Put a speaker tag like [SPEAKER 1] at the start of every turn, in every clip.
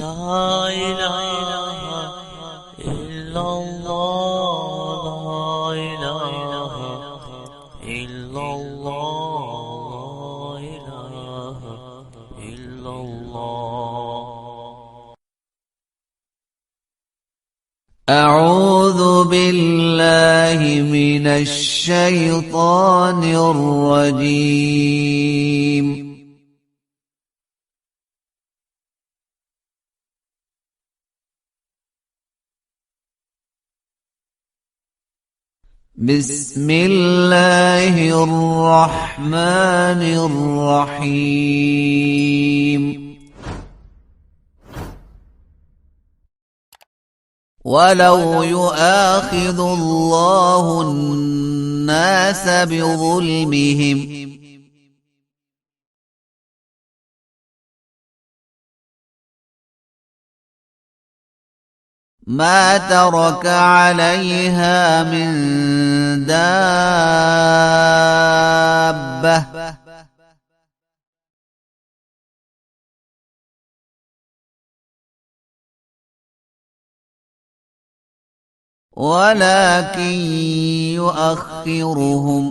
[SPEAKER 1] لا إله إلا الله لا إله إلا الله لا إله إلا الله.
[SPEAKER 2] أعوذ بالله من الشيطان الرجيم. بسم الله الرحمن الرحيم. ولو يؤاخذ الله الناس بظلمهم ما ترك عليها من دابة ولكن يؤخرهم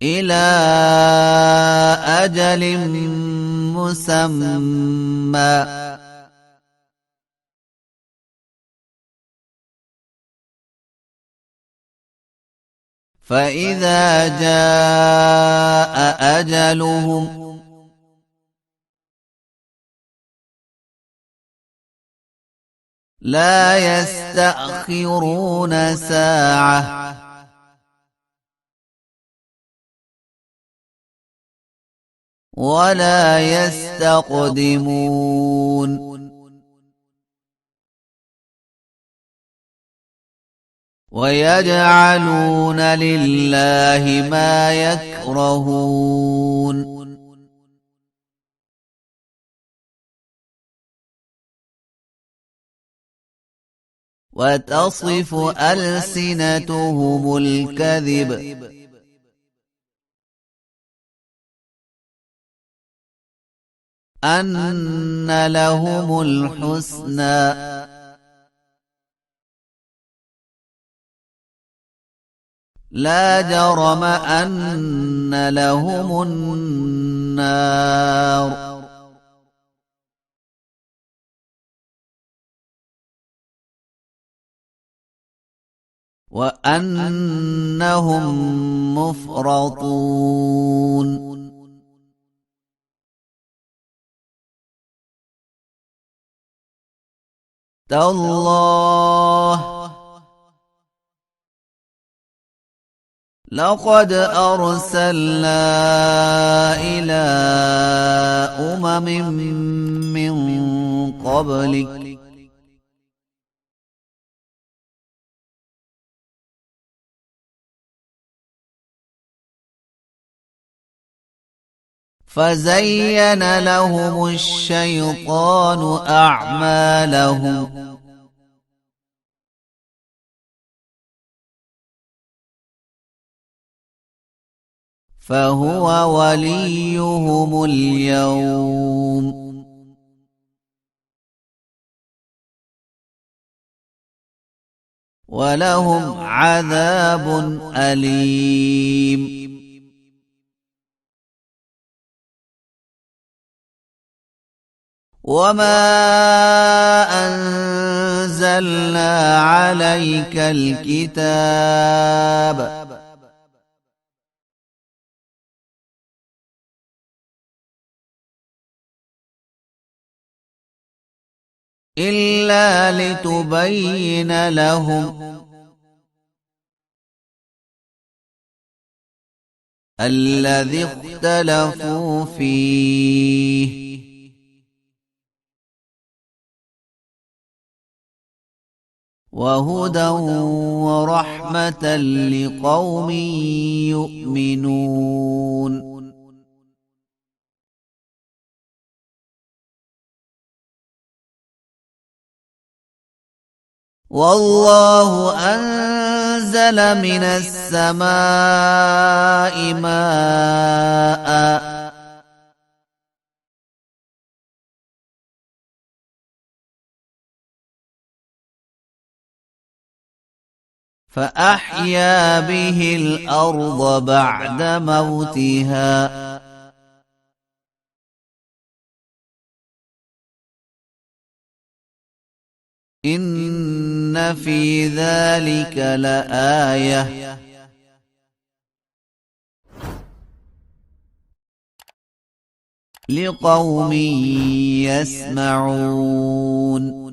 [SPEAKER 2] إلى أجل مسمى فإذا جاء أجلهم لا يستأخرون ساعة ولا يستقدمون ويجعلون لله ما يكرهون وتصف ألسنتهم الكذب أن لهم الحسنى لا جرم أن لهم النار وأنهم مفرطون تالله لقد أرسلنا إلى أمم من قبلك فزين لهم الشيطان أعمالهم فهو وليهم اليوم ولهم عذاب أليم. وما أنزلنا عليك الكتاب إلا لتبين لهم الذي اختلفوا فيه وهدى ورحمة لقوم يؤمنون. والله أنزل من السماء ماء فأحيا به الأرض بعد موتها إن في ذلك لآية لقوم يسمعون